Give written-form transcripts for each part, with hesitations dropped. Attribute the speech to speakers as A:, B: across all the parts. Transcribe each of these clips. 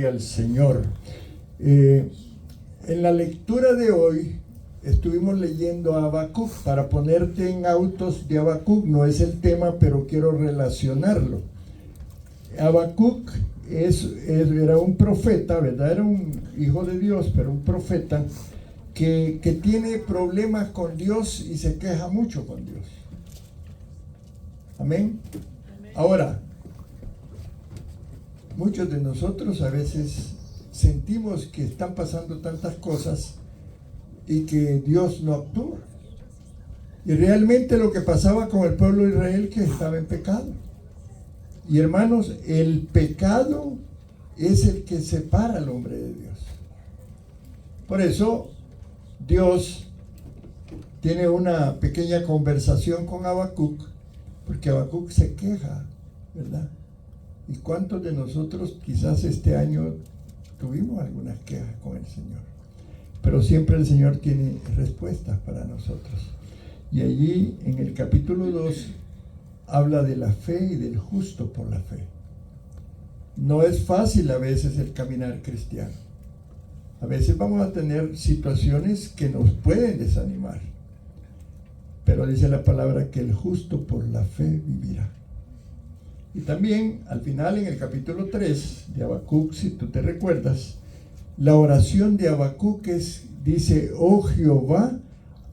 A: Al Señor. En la lectura de hoy estuvimos leyendo a Habacuc. Para ponerte en autos de Habacuc, no es el tema, pero quiero relacionarlo. Habacuc era un profeta, ¿verdad? Era un hijo de Dios, pero un profeta que tiene problemas con Dios y se queja mucho con Dios. Amén. Ahora, muchos de nosotros a veces sentimos que están pasando tantas cosas y que Dios no actúa. Y realmente lo que pasaba con el pueblo de Israel, que estaba en pecado. Y hermanos, el pecado es el que separa al hombre de Dios. Por eso Dios tiene una pequeña conversación con Habacuc, porque Habacuc se queja, ¿verdad? ¿Y cuántos de nosotros quizás este año tuvimos algunas quejas con el Señor? Pero siempre el Señor tiene respuestas para nosotros. Y allí en el capítulo 2 habla de la fe y del justo por la fe. No es fácil a veces el caminar cristiano. A veces vamos a tener situaciones que nos pueden desanimar. Pero dice la palabra que el justo por la fe vivirá. Y también al final en el capítulo 3 de Habacuc, si tú te recuerdas, la oración de Habacuc dice: oh Jehová,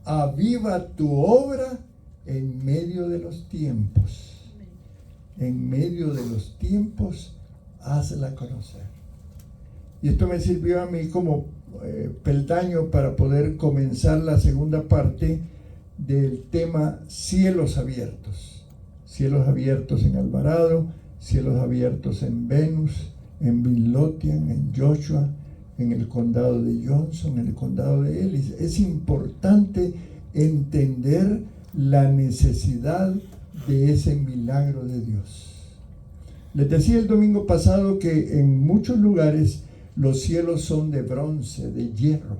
A: aviva tu obra en medio de los tiempos. En medio de los tiempos, hazla conocer. Y esto me sirvió a mí como peldaño para poder comenzar la segunda parte del tema cielos abiertos. Cielos abiertos en Alvarado, cielos abiertos en Venus, en Midlothian, en Joshua, en el condado de Johnson, en el condado de Ellis. Es importante entender la necesidad de ese milagro de Dios. Les decía el domingo pasado que en muchos lugares los cielos son de bronce, de hierro,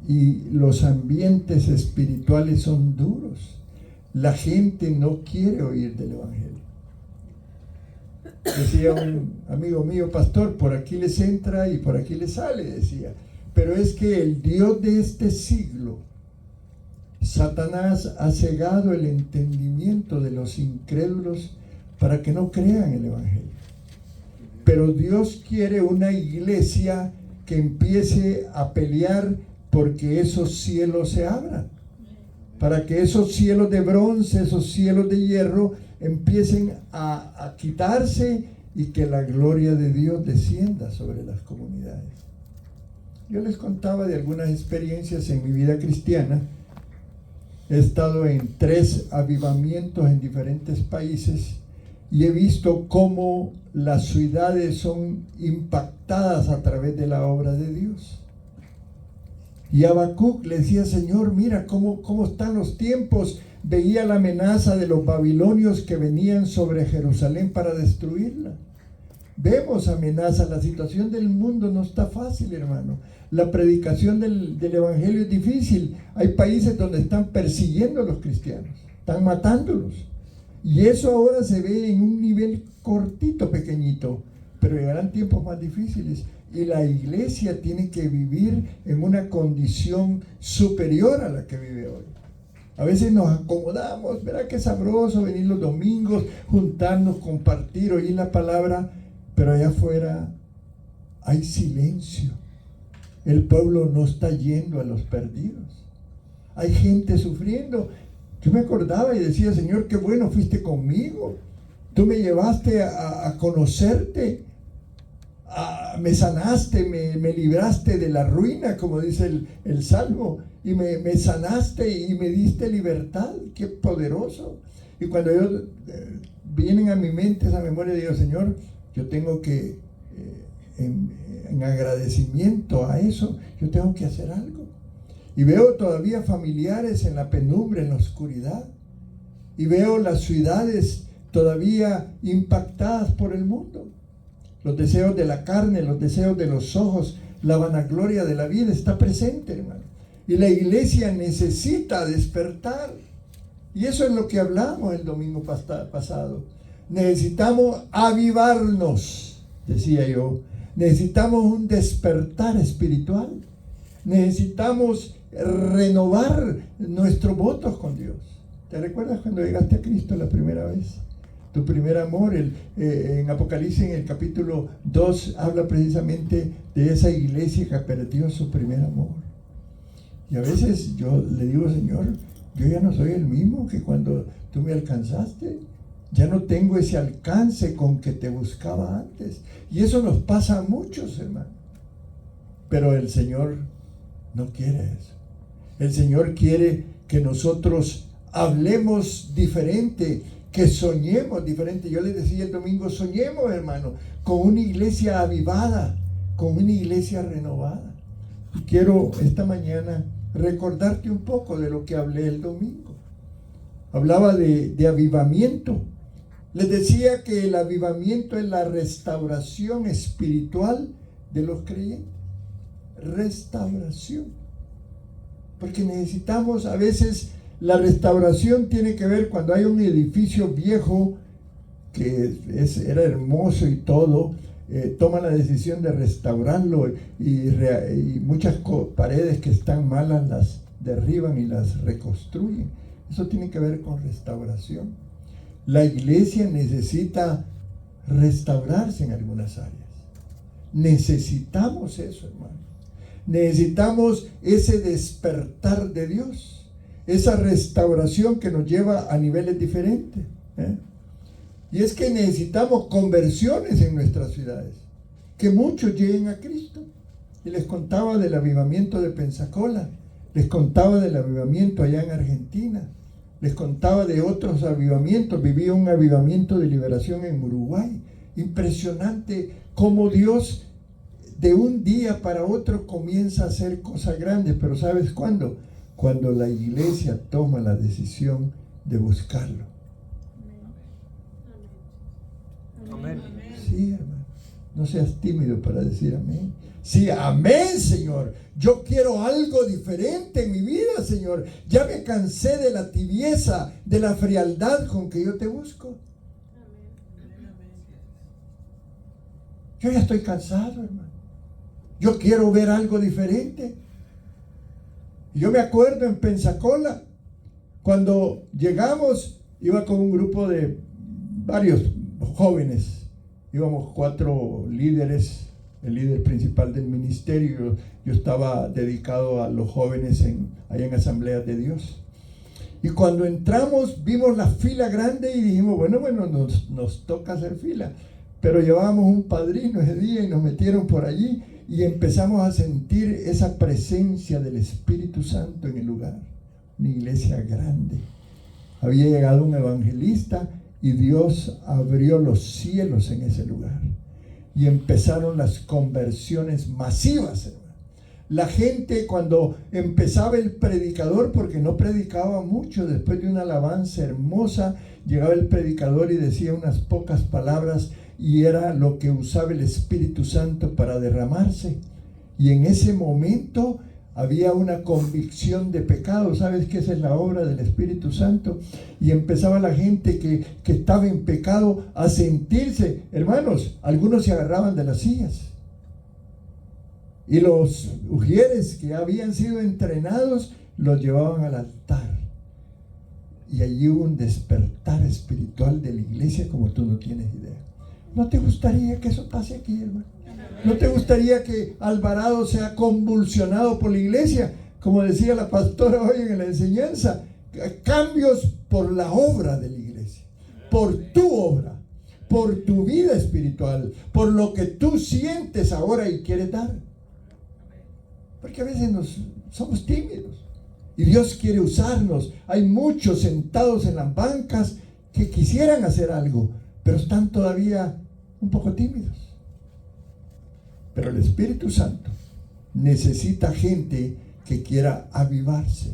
A: y los ambientes espirituales son duros. La gente no quiere oír del Evangelio. Decía un amigo mío, pastor, por aquí les entra y por aquí les sale, decía. Pero es que el Dios de este siglo, Satanás, ha cegado el entendimiento de los incrédulos para que no crean el Evangelio. Pero Dios quiere una iglesia que empiece a pelear porque esos cielos se abran. Para que esos cielos de bronce, esos cielos de hierro empiecen a quitarse y que la gloria de Dios descienda sobre las comunidades. Yo les contaba de algunas experiencias en mi vida cristiana. He estado en 3 avivamientos en diferentes países y he visto cómo las ciudades son impactadas a través de la obra de Dios. Y Habacuc le decía: Señor, mira cómo están los tiempos. Veía la amenaza de los babilonios que venían sobre Jerusalén para destruirla. Vemos amenazas. La situación del mundo no está fácil, hermano. La predicación del Evangelio es difícil. Hay países donde están persiguiendo a los cristianos, están matándolos. Y eso ahora se ve en un nivel cortito, pequeñito, pero llegarán tiempos más difíciles. Y la iglesia tiene que vivir en una condición superior a la que vive hoy. A veces nos acomodamos, ¿verdad? Qué sabroso venir los domingos, juntarnos, compartir, oír la palabra, pero allá afuera hay silencio. El pueblo no está yendo a los perdidos. Hay gente sufriendo. Yo me acordaba y decía: Señor, qué bueno fuiste conmigo. Tú me llevaste a conocerte. Me sanaste, me libraste de la ruina, como dice el Salmo, y me sanaste y me diste libertad. ¡Qué poderoso! Y cuando vienen a mi mente esa memoria, digo: Señor, yo tengo que, en agradecimiento a eso, yo tengo que hacer algo. Y veo todavía familiares en la penumbra, en la oscuridad, y veo las ciudades todavía impactadas por el mundo. Los deseos de la carne, los deseos de los ojos, la vanagloria de la vida está presente, hermano. Y la iglesia necesita despertar. Y eso es lo que hablamos el domingo pasado. Necesitamos avivarnos. decía yo. Necesitamos un despertar espiritual. Necesitamos renovar nuestros votos con Dios. ¿Te recuerdas cuando llegaste a Cristo la primera vez? Tu primer amor, en Apocalipsis, en el capítulo 2, habla precisamente de esa iglesia que perdió su primer amor. Y a veces yo le digo, Señor, yo ya no soy el mismo que cuando tú me alcanzaste. Ya no tengo ese alcance con que te buscaba antes. Y eso nos pasa a muchos, hermano. Pero el Señor no quiere eso. El Señor quiere que nosotros hablemos diferente, que soñemos diferente. Yo les decía el domingo, soñemos, hermano, con una iglesia avivada, con una iglesia renovada. Y quiero esta mañana recordarte un poco de lo que hablé el domingo. Hablaba de avivamiento. Les decía que el avivamiento es la restauración espiritual de los creyentes. Restauración. Porque necesitamos, a veces la restauración tiene que ver cuando hay un edificio viejo que era hermoso y todo, toman la decisión de restaurarlo y muchas paredes que están malas las derriban y las reconstruyen. Eso tiene que ver con restauración. La iglesia necesita restaurarse en algunas áreas. Necesitamos eso, hermano. Necesitamos ese despertar de Dios, esa restauración que nos lleva a niveles diferentes. Y es que necesitamos conversiones en nuestras ciudades, que muchos lleguen a Cristo. Y les contaba del avivamiento de Pensacola, les contaba del avivamiento allá en Argentina, les contaba de otros avivamientos. Viví un avivamiento de liberación en Uruguay. Impresionante cómo Dios de un día para otro comienza a hacer cosas grandes. Pero ¿sabes cuándo? Cuando la iglesia toma la decisión de buscarlo.
B: Amén.
A: Sí, hermano. No seas tímido para decir amén. Sí, amén, Señor. Yo quiero algo diferente en mi vida, Señor. Ya me cansé de la tibieza, de la frialdad con que yo te busco. Yo ya estoy cansado, hermano. Yo quiero ver algo diferente. Y yo me acuerdo en Pensacola, cuando llegamos, iba con un grupo de varios jóvenes. Íbamos 4 líderes, el líder principal del ministerio. Yo estaba dedicado a los jóvenes allá en Asambleas de Dios. Y cuando entramos, vimos la fila grande y dijimos, bueno, nos toca hacer fila. Pero llevábamos un padrino ese día y nos metieron por allí y empezamos a sentir esa presencia del Espíritu Santo en el lugar. Una iglesia grande. Había llegado un evangelista y Dios abrió los cielos en ese lugar. Y empezaron las conversiones masivas, hermano. La gente, cuando empezaba el predicador, porque no predicaba mucho, después de una alabanza hermosa, llegaba el predicador y decía unas pocas palabras, y era lo que usaba el Espíritu Santo para derramarse. Y en ese momento había una convicción de pecado. ¿Sabes qué? Esa es la obra del Espíritu Santo. Y empezaba la gente que estaba en pecado a sentirse, hermanos, algunos se agarraban de las sillas. Y los ujieres que habían sido entrenados los llevaban al altar. Y allí hubo un despertar espiritual de la iglesia como tú no tienes idea. ¿No te gustaría que eso pase aquí, hermano? ¿No te gustaría que Alvarado sea convulsionado por la iglesia? Como decía la pastora hoy en la enseñanza, cambios por la obra de la iglesia, por tu obra, por tu vida espiritual, por lo que tú sientes ahora y quieres dar. Porque a veces somos tímidos y Dios quiere usarnos. Hay muchos sentados en las bancas que quisieran hacer algo, pero están todavía un poco tímidos. Pero el Espíritu Santo necesita gente que quiera avivarse,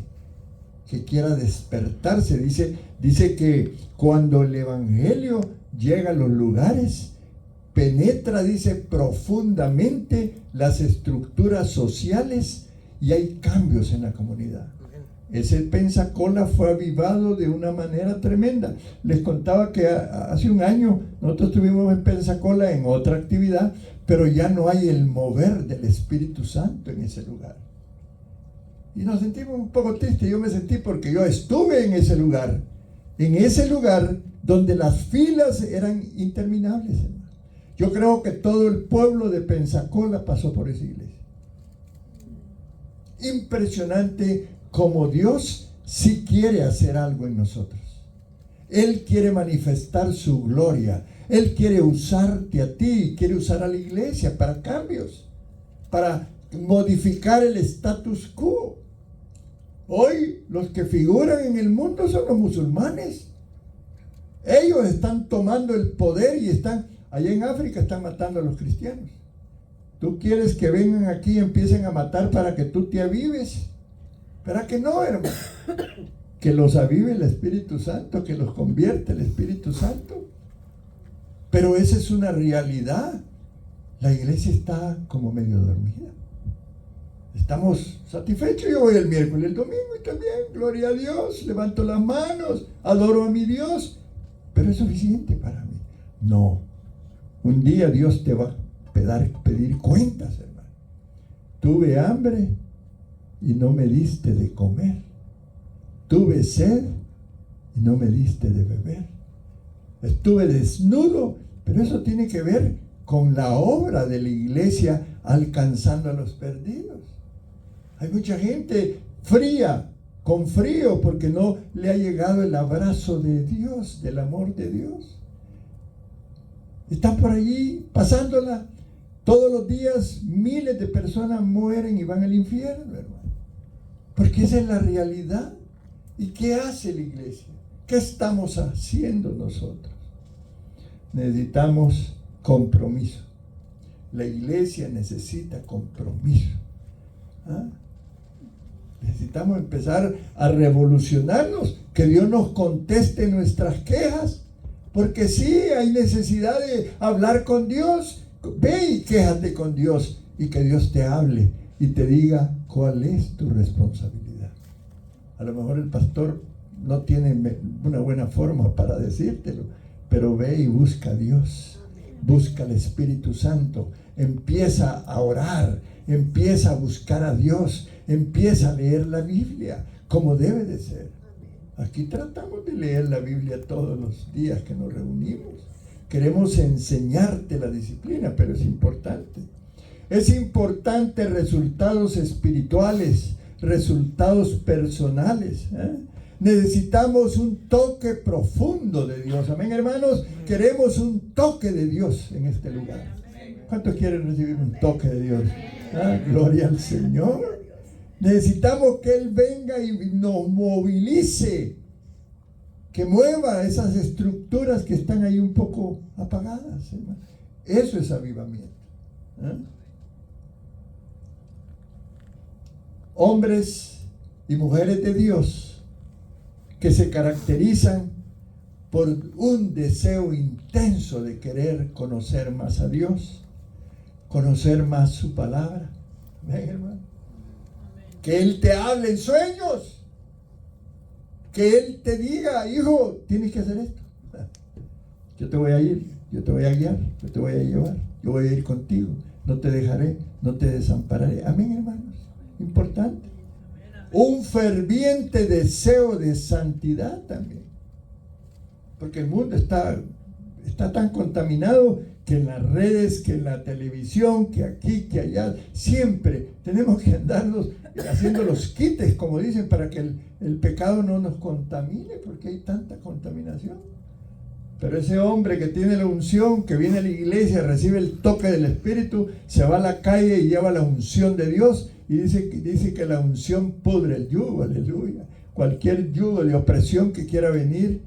A: que quiera despertarse. Dice que cuando el Evangelio llega a los lugares, penetra, dice, profundamente las estructuras sociales y hay cambios en la comunidad. Ese Pensacola fue avivado de una manera tremenda. Les contaba que hace un año nosotros estuvimos en Pensacola en otra actividad, pero ya no hay el mover del Espíritu Santo en ese lugar. Y nos sentimos un poco tristes. Yo me sentí porque yo estuve en ese lugar donde las filas eran interminables, hermano. Yo creo que todo el pueblo de Pensacola pasó por esa iglesia. Impresionante como Dios sí quiere hacer algo en nosotros. Él quiere manifestar su gloria. Él quiere usarte a ti, quiere usar a la iglesia para cambios, para modificar el status quo. Hoy los que figuran en el mundo son los musulmanes. Ellos están tomando el poder y allá en África están matando a los cristianos. ¿Tú quieres que vengan aquí y empiecen a matar para que tú te avives? ¿Para que no, hermano? Que los avive el Espíritu Santo, que los convierte el Espíritu Santo. Pero esa es una realidad. La iglesia está como medio dormida. Estamos satisfechos. Yo voy el miércoles, el domingo y también, gloria a Dios, levanto las manos, adoro a mi Dios. Pero es suficiente para mí. No. Un día Dios te va a pedir cuentas, hermano. Tuve hambre y no me diste de comer. Tuve sed y no me diste de beber. Estuve desnudo, pero eso tiene que ver con la obra de la iglesia alcanzando a los perdidos. Hay mucha gente fría, con frío, porque no le ha llegado el abrazo de Dios, del amor de Dios. Están por allí pasándola. Todos los días miles de personas mueren y van al infierno, hermano. Porque esa es la realidad. ¿Y qué hace la iglesia? ¿Qué estamos haciendo nosotros? Necesitamos compromiso. La iglesia necesita compromiso. ¿Ah? Necesitamos empezar a revolucionarnos, que Dios nos conteste nuestras quejas, porque sí hay necesidad de hablar con Dios. Ve y quéjate con Dios y que Dios te hable y te diga cuál es tu responsabilidad. A lo mejor el pastor no tiene una buena forma para decírtelo, pero ve y busca a Dios, busca al Espíritu Santo, empieza a orar, empieza a buscar a Dios, empieza a leer la Biblia como debe de ser. Aquí tratamos de leer la Biblia todos los días que nos reunimos. Queremos enseñarte la disciplina, pero es importante. Es importante resultados espirituales, resultados personales. Necesitamos un toque profundo de Dios. Amén, hermanos. Queremos un toque de Dios en este lugar. ¿Cuántos quieren recibir un toque de Dios? Gloria al Señor. Necesitamos que Él venga y nos movilice, que mueva esas estructuras que están ahí un poco apagadas, hermano. Eso es avivamiento. Hombres y mujeres de Dios que se caracterizan por un deseo intenso de querer conocer más a Dios, conocer más su palabra. ¿Ven, hermano? Que Él te hable en sueños, que Él te diga: hijo, tienes que hacer esto. Yo te voy a ir, yo te voy a guiar, yo te voy a llevar, yo voy a ir contigo, no te dejaré, no te desampararé. Amén, hermanos. Importante. Un ferviente deseo de santidad también, porque el mundo está tan contaminado que en las redes, que en la televisión, que aquí, que allá, siempre tenemos que andarnos haciendo los quites, como dicen, para que el pecado no nos contamine, porque hay tanta contaminación. Pero ese hombre que tiene la unción, que viene a la iglesia, recibe el toque del Espíritu, se va a la calle y lleva la unción de Dios, y dice que la unción pudre el yugo, aleluya. Cualquier yugo de opresión que quiera venir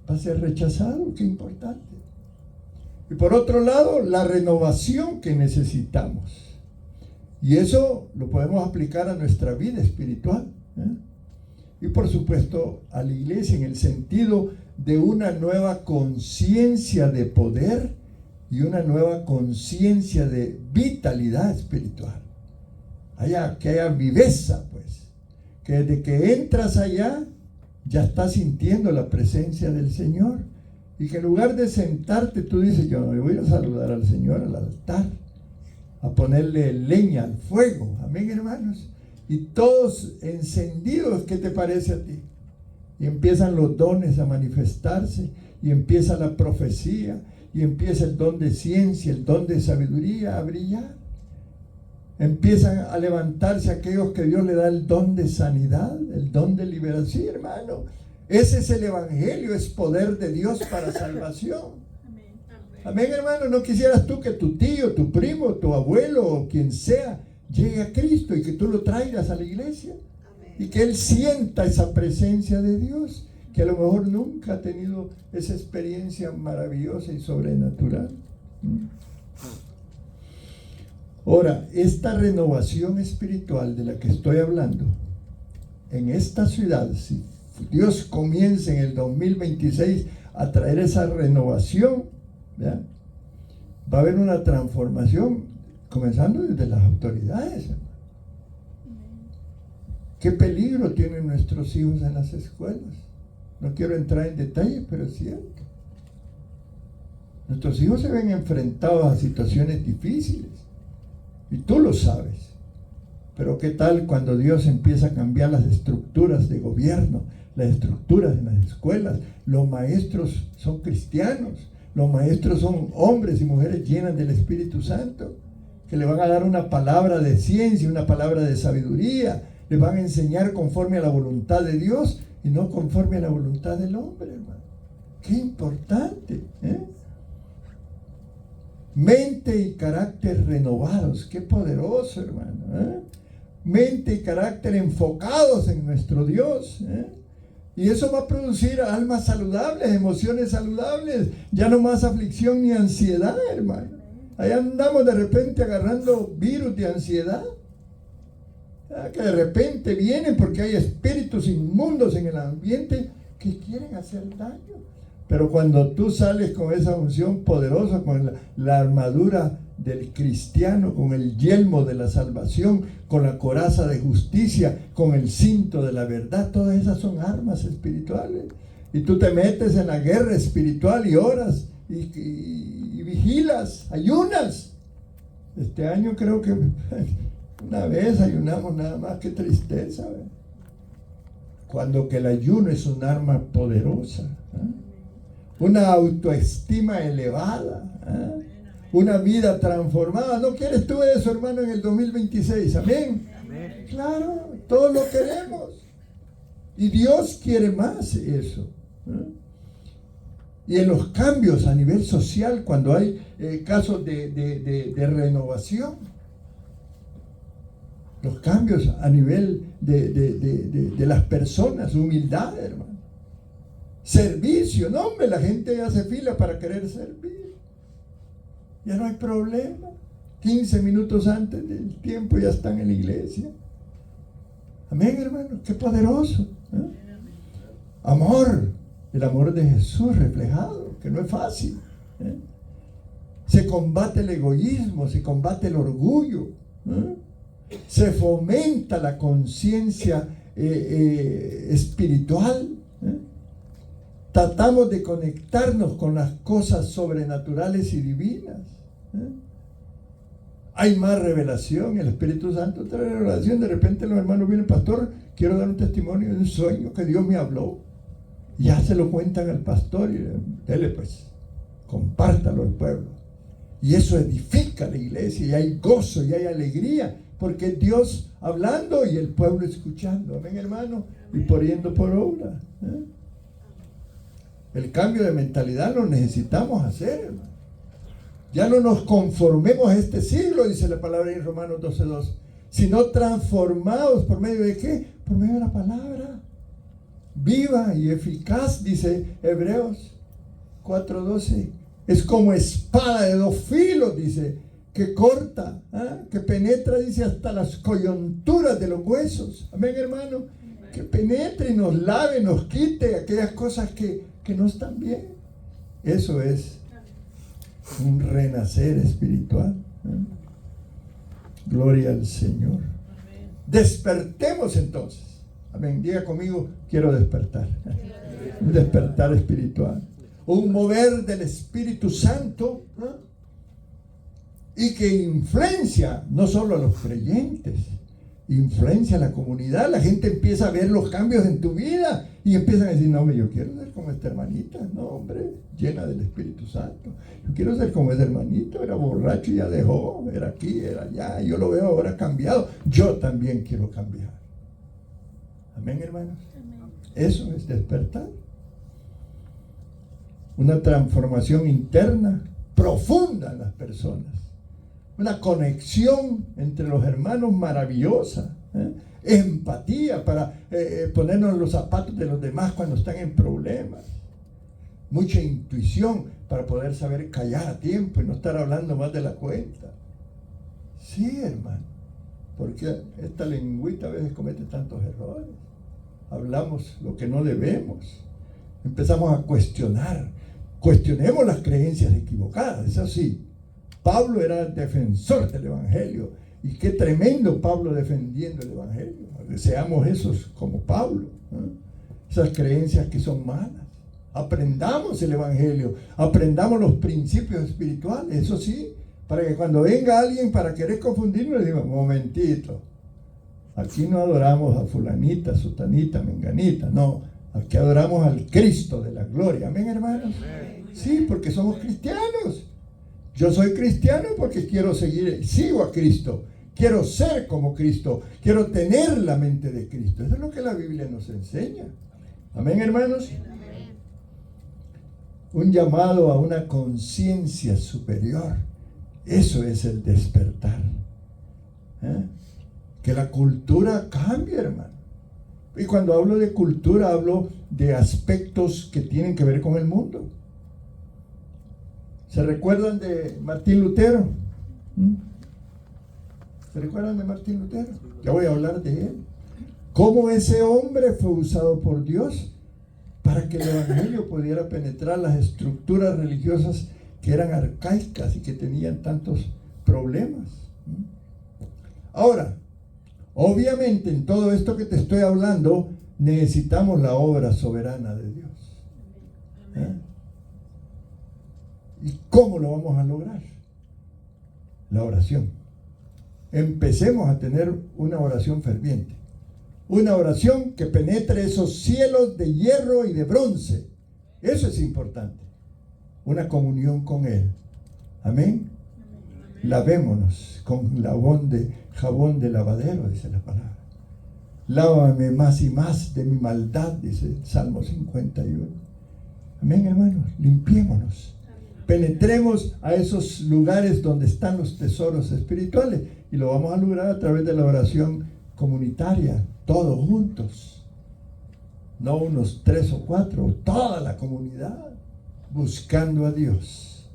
A: va a ser rechazado. Qué importante. Y por otro lado, la renovación que necesitamos. Y eso lo podemos aplicar a nuestra vida espiritual. Y por supuesto a la iglesia en el sentido de una nueva conciencia de poder y una nueva conciencia de vitalidad espiritual. Que haya viveza, pues. que desde que entras allá, ya estás sintiendo la presencia del Señor. Y que en lugar de sentarte, tú dices, yo me voy a saludar al Señor al altar, a ponerle leña al fuego. Amén, hermanos. Y todos encendidos, ¿qué te parece a ti? Y empiezan los dones a manifestarse, y empieza la profecía, y empieza el don de ciencia, el don de sabiduría a brillar. Empiezan a levantarse aquellos que Dios le da el don de sanidad, el don de liberación. Sí, hermano, ese es el evangelio, es poder de Dios para salvación. Amén, hermano. ¿No quisieras tú que tu tío, tu primo, tu abuelo o quien sea llegue a Cristo y que tú lo traigas a la iglesia? Y que él sienta esa presencia de Dios, que a lo mejor nunca ha tenido esa experiencia maravillosa y sobrenatural. Ahora, esta renovación espiritual de la que estoy hablando, en esta ciudad, si Dios comienza en el 2026 a traer esa renovación, ¿ya? Va a haber una transformación, comenzando desde las autoridades, hermano. ¿Qué peligro tienen nuestros hijos en las escuelas? No quiero entrar en detalles, pero es cierto. Nuestros hijos se ven enfrentados a situaciones difíciles. Y tú lo sabes. Pero ¿qué tal cuando Dios empieza a cambiar las estructuras de gobierno, las estructuras en las escuelas? Los maestros son cristianos. Los maestros son hombres y mujeres llenas del Espíritu Santo, que le van a dar una palabra de ciencia, una palabra de sabiduría. Les van a enseñar conforme a la voluntad de Dios y no conforme a la voluntad del hombre, hermano. Qué importante, ¿eh? Mente y carácter renovados, qué poderoso, hermano, ¿eh? Mente y carácter enfocados en nuestro Dios, ¿eh? Y eso va a producir almas saludables, emociones saludables, ya no más aflicción ni ansiedad, hermano. Ahí andamos de repente agarrando virus de ansiedad, que de repente vienen porque hay espíritus inmundos en el ambiente que quieren hacer daño. Pero cuando tú sales con esa unción poderosa, con la armadura del cristiano, con el yelmo de la salvación, con la coraza de justicia, con el cinto de la verdad, todas esas son armas espirituales. Y tú te metes en la guerra espiritual y oras y vigilas, ayunas. Este año creo que una vez ayunamos nada más, qué tristeza, ¿verdad? Cuando que el ayuno es un arma poderosa, ¿eh? Una autoestima elevada, ¿eh? Una vida transformada. ¿No quieres tú eso, hermano, en el 2026? ¿Amén? Amén. Claro, todos lo queremos. Y Dios quiere más eso, ¿eh? Y en los cambios a nivel social, cuando hay casos de renovación, los cambios a nivel de las personas, humildad, hermano. Servicio, no, hombre, la gente hace fila para querer servir. Ya no hay problema. 15 minutos antes del tiempo ya están en la iglesia. Amén, hermano, qué poderoso, ¿eh? Amor, el amor de Jesús reflejado, que no es fácil, ¿eh? Se combate el egoísmo, se combate el orgullo, ¿eh? Se fomenta la conciencia espiritual, ¿eh? Tratamos de conectarnos con las cosas sobrenaturales y divinas, ¿eh? Hay más revelación, el Espíritu Santo trae revelación. De repente los hermanos vienen, pastor, quiero dar un testimonio de un sueño que Dios me habló. Ya se lo cuentan al pastor y dele pues, compártalo al pueblo. Y eso edifica la iglesia, y hay gozo, y hay alegría, porque es Dios hablando y el pueblo escuchando. Amén, hermano, y poniendo por obra, ¿eh? El cambio de mentalidad lo necesitamos hacer, hermano. Ya no nos conformemos a este siglo, dice la palabra en Romanos 12:2, sino transformados por medio de ¿qué? Por medio de la palabra. Viva y eficaz, dice Hebreos 4:12. Es como espada de dos filos, dice, que corta, ¿eh? Que penetra, dice, hasta las coyunturas de los huesos. Amén, hermano. Amén. Que penetre y nos lave, nos quite aquellas cosas que no están bien. Eso es un renacer espiritual, ¿eh? Gloria al Señor. Amén. Despertemos entonces. Amén. Diga conmigo, quiero despertar. Un despertar espiritual. Un mover del Espíritu Santo, ¿eh? Y que influencia no solo a los creyentes, influencia a la comunidad. La gente empieza a ver los cambios en tu vida y empiezan a decir, no, hombre, yo quiero ser como esta hermanita. No, hombre, llena del Espíritu Santo. Yo quiero ser como ese hermanito, era borracho y ya dejó, era aquí, era allá. Yo lo veo ahora cambiado. Yo también quiero cambiar. Amén, hermanos. Amén. Eso es despertar. Una transformación interna profunda en las personas. Una conexión entre los hermanos maravillosa. Empatía para ponernos en los zapatos de los demás cuando están en problemas. Mucha intuición para poder saber callar a tiempo y no estar hablando más de la cuenta. Sí, hermano. Porque esta lengüita a veces comete tantos errores. Hablamos lo que no debemos. Empezamos a cuestionar. Cuestionemos las creencias equivocadas, eso sí. Pablo era defensor del Evangelio. Y qué tremendo Pablo defendiendo el Evangelio. Seamos esos como Pablo, ¿eh? Esas creencias que son malas. Aprendamos el Evangelio. Aprendamos los principios espirituales, eso sí. Para que cuando venga alguien para querer confundirnos, le diga, momentito. Aquí no adoramos a fulanita, sutanita, menganita. No, aquí adoramos al Cristo de la gloria. Amén, hermanos. Sí, porque somos cristianos. Yo soy cristiano porque quiero sigo a Cristo, quiero ser como Cristo, quiero tener la mente de Cristo. Eso es lo que la Biblia nos enseña. Amén, hermanos. Un llamado a una conciencia superior. Eso es el despertar. Que la cultura cambie, hermano. Y cuando hablo de cultura, hablo de aspectos que tienen que ver con el mundo. ¿Se recuerdan de Martín Lutero? ¿Se recuerdan de Martín Lutero? Ya voy a hablar de él. Cómo ese hombre fue usado por Dios para que el Evangelio pudiera penetrar las estructuras religiosas que eran arcaicas y que tenían tantos problemas. Ahora, obviamente en todo esto que te estoy hablando, necesitamos la obra soberana de Dios. ¿Y cómo lo vamos a lograr? La oración. Empecemos a tener una oración ferviente. Una oración que penetre esos cielos de hierro y de bronce. Eso es importante. Una comunión con Él. Amén. Lavémonos con jabón de lavadero, dice la palabra. Lávame más y más de mi maldad, dice el Salmo 51. Amén, hermanos. Limpiémonos. Penetremos a esos lugares donde están los tesoros espirituales y lo vamos a lograr a través de la oración comunitaria, todos juntos, no unos 3 o 4, toda la comunidad buscando a Dios.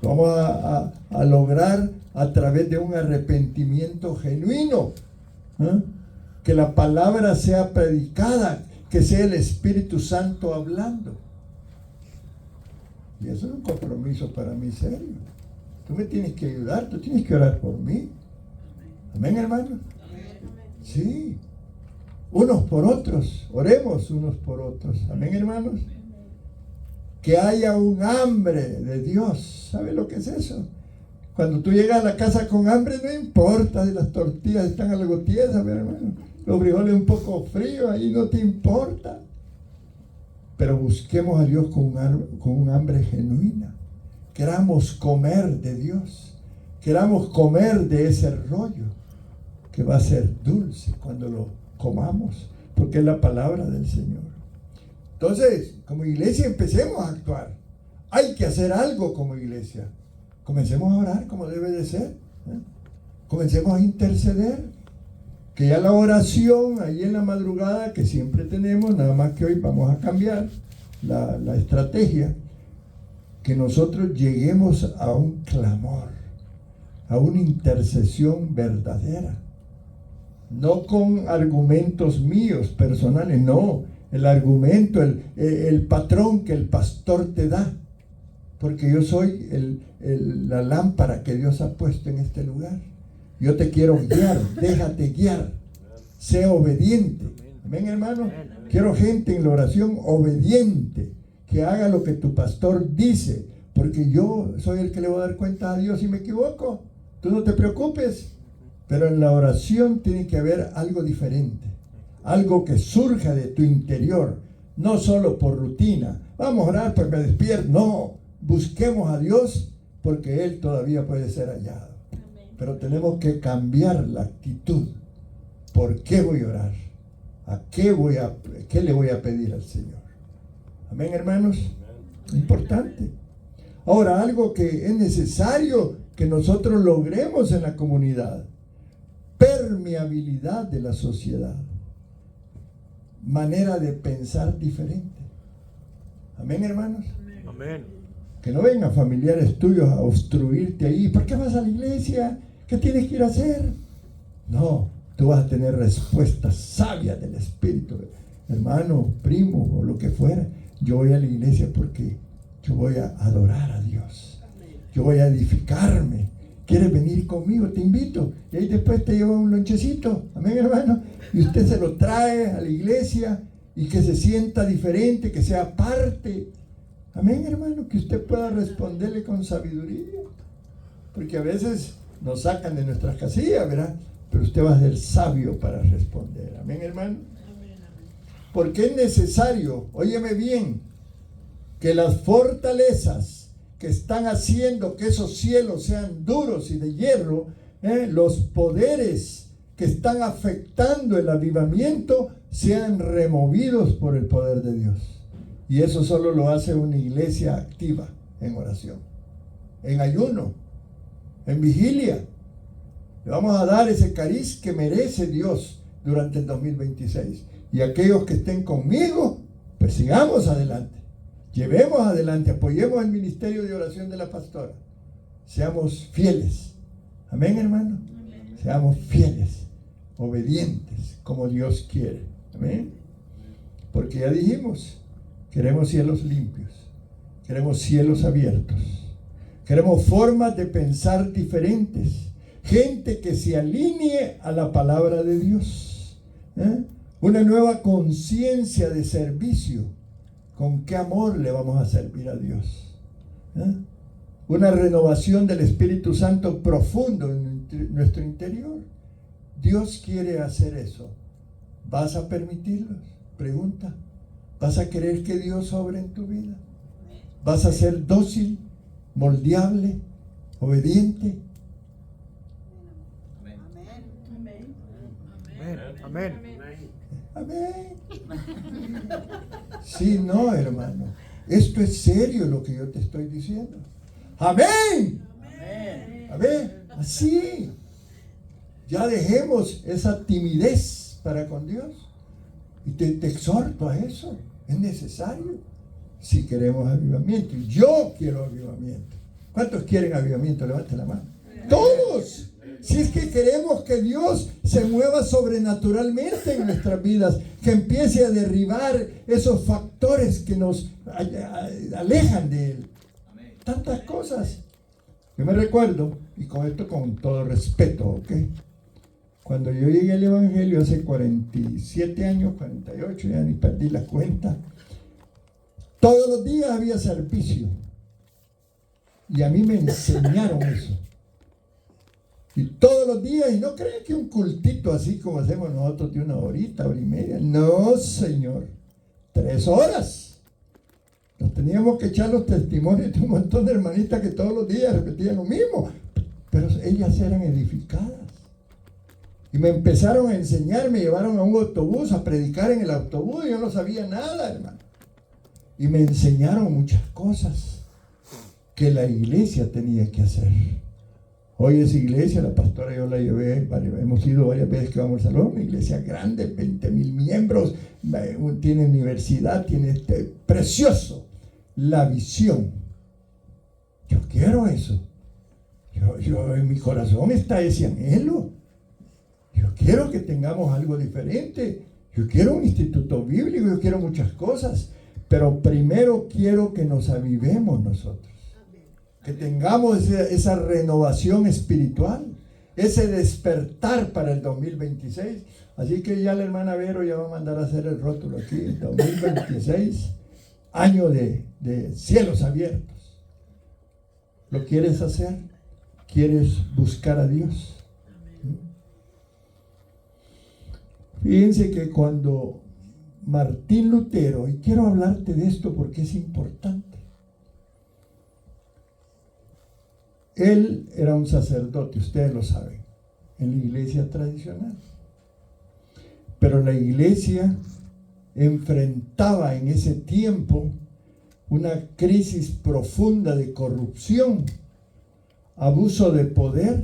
A: Lo vamos a lograr a través de un arrepentimiento genuino, que la palabra sea predicada, que sea el Espíritu Santo hablando. Y eso es un compromiso para mí serio. Tú me tienes que ayudar, tú tienes que orar por mí. Amén, hermano. Sí. Unos por otros, oremos unos por otros. Amén, hermanos. Que haya un hambre de Dios. ¿Sabe lo que es eso? Cuando tú llegas a la casa con hambre, no importa si las tortillas están algo tiesas, hermano. Los frijoles un poco fríos, ahí no te importa. Pero busquemos a Dios con un hambre genuina. Queramos comer de Dios. Queramos comer de ese rollo que va a ser dulce cuando lo comamos, porque es la palabra del Señor. Entonces, como iglesia empecemos a actuar. Hay que hacer algo como iglesia. Comencemos a orar como debe de ser. Comencemos a interceder. Que ya la oración ahí en la madrugada que siempre tenemos, nada más que hoy vamos a cambiar la estrategia, que nosotros lleguemos a un clamor, a una intercesión verdadera, no con argumentos míos personales, no, el argumento, el patrón que el pastor te da, porque yo soy la lámpara que Dios ha puesto en este lugar. Yo te quiero guiar, déjate guiar. Sea obediente. Amén, hermano. Quiero gente en la oración obediente, que haga lo que tu pastor dice, porque yo soy el que le voy a dar cuenta a Dios si me equivoco. Tú no te preocupes, pero en la oración tiene que haber algo diferente, algo que surja de tu interior, no solo por rutina. Vamos a orar para que me despierte. No, busquemos a Dios porque Él todavía puede ser hallado. Pero tenemos que cambiar la actitud. ¿Por qué voy a orar? ¿Qué le voy a pedir al Señor? Amén, hermanos. Importante. Ahora, algo que es necesario que nosotros logremos en la comunidad: permeabilidad de la sociedad, manera de pensar diferente. Amén, hermanos.
B: Amén.
A: Que no vengan familiares tuyos a obstruirte ahí. ¿Por qué vas a la iglesia? ¿Qué tienes que ir a hacer? No, tú vas a tener respuestas sabias del Espíritu. Hermano, primo o lo que fuera, yo voy a la iglesia porque yo voy a adorar a Dios. Yo voy a edificarme. ¿Quieres venir conmigo? Te invito. Y ahí después te lleva un lonchecito. Amén, hermano. Y usted se lo trae a la iglesia y que se sienta diferente, que sea parte. Amén, hermano. Que usted pueda responderle con sabiduría. Porque a veces nos sacan de nuestras casillas, ¿verdad? Pero usted va a ser sabio para responder. Amén, hermano. Porque es necesario, óyeme bien, que las fortalezas que están haciendo que esos cielos sean duros y de hierro, los poderes que están afectando el avivamiento, sean removidos por el poder de Dios. Y eso solo lo hace una iglesia activa en oración, en ayuno, en vigilia. Le vamos a dar ese cariz que merece Dios durante el 2026. Y aquellos que estén conmigo, pues sigamos adelante. Llevemos adelante, apoyemos el ministerio de oración de la pastora. Seamos fieles. Amén, hermano. Amén. Seamos fieles, obedientes, como Dios quiere. Amén. Porque ya dijimos, queremos cielos limpios, queremos cielos abiertos, queremos formas de pensar diferentes, gente que se alinee a la palabra de Dios. Una nueva conciencia de servicio. ¿Con qué amor le vamos a servir a Dios? Una renovación del Espíritu Santo profundo en nuestro interior. Dios quiere hacer eso. ¿Vas a permitirlo? Pregunta. ¿Vas a querer que Dios obre en tu vida? ¿Vas a ser dócil, moldeable, obediente?
B: Amén. Amén.
A: Amén. Sí, no, hermano. Esto es serio lo que yo te estoy diciendo. Amén. Amén. Así. Ya dejemos esa timidez para con Dios. Y te exhorto a eso. Es necesario. Si queremos avivamiento. Y yo quiero avivamiento. ¿Cuántos quieren avivamiento? Levanten la mano. Todos. Si es que queremos que Dios se mueva sobrenaturalmente en nuestras vidas, que empiece a derribar esos factores que nos alejan de Él. Tantas cosas. Yo me recuerdo, y con esto con todo respeto, ¿ok? Cuando yo llegué al Evangelio hace 47 años, 48, ya ni perdí la cuenta, todos los días había servicio. Y a mí me enseñaron eso. Y todos los días, y no creen que un cultito así como hacemos nosotros de una horita, hora y media. No, Señor. 3 horas. Nos teníamos que echar los testimonios de un montón de hermanitas que todos los días repetían lo mismo. Pero ellas eran edificadas. Y me empezaron a enseñar, me llevaron a un autobús a predicar en el autobús. Yo no sabía nada, hermano. Y me enseñaron muchas cosas que la iglesia tenía que hacer. Hoy esa iglesia, la pastora yo la llevé, hemos ido varias veces que vamos al salón, una iglesia grande, 20,000 miembros, tiene universidad, tiene precioso, la visión. Yo quiero eso. Yo en mi corazón está ese anhelo. Yo quiero que tengamos algo diferente. Yo quiero un instituto bíblico, yo quiero muchas cosas, pero primero quiero que nos avivemos nosotros. Que tengamos esa renovación espiritual. ese despertar para el 2026. Así que ya la hermana Vero ya va a mandar a hacer el rótulo aquí, 2026, año de cielos abiertos. ¿Lo quieres hacer? ¿Quieres buscar a Dios? Fíjense que cuando Martín Lutero, y quiero hablarte de esto porque es importante, él era un sacerdote, ustedes lo saben, en la iglesia tradicional. Pero la iglesia enfrentaba en ese tiempo una crisis profunda de corrupción, abuso de poder,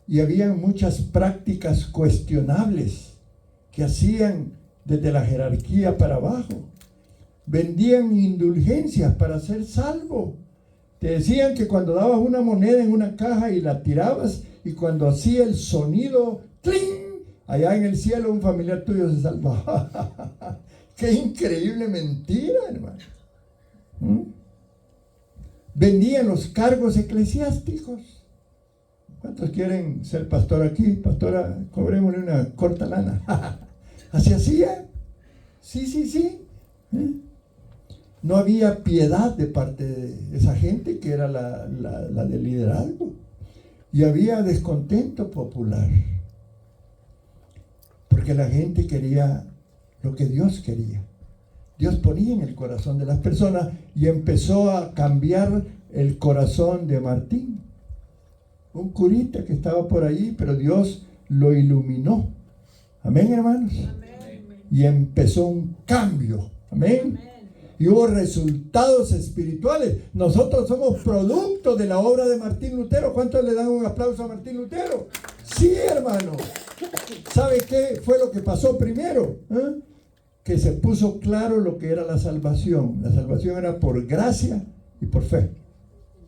A: y había muchas prácticas cuestionables que hacían desde la jerarquía para abajo. Vendían indulgencias para ser salvo. Te decían que cuando dabas una moneda en una caja y la tirabas, y cuando hacía el sonido, ¡tling!, allá en el cielo un familiar tuyo se salvaba. ¡Qué increíble mentira, hermano! Vendían los cargos eclesiásticos. ¿Cuántos quieren ser pastor aquí? Pastora, cobrémosle una corta lana. Así hacía. Sí. No había piedad de parte de esa gente que era la del liderazgo. Y había descontento popular. Porque la gente quería lo que Dios quería. Dios ponía en el corazón de las personas y empezó a cambiar el corazón de Martín. Un curita que estaba por ahí, pero Dios lo iluminó. Amén, hermanos. Amén. Y empezó un cambio. Amén. Amén. Y hubo resultados espirituales. Nosotros somos producto de la obra de Martín Lutero. ¿Cuántos le dan un aplauso a Martín Lutero? Sí, hermano. ¿Sabe qué fue lo que pasó primero? Que se puso claro lo que era la salvación. La salvación era por gracia y por fe.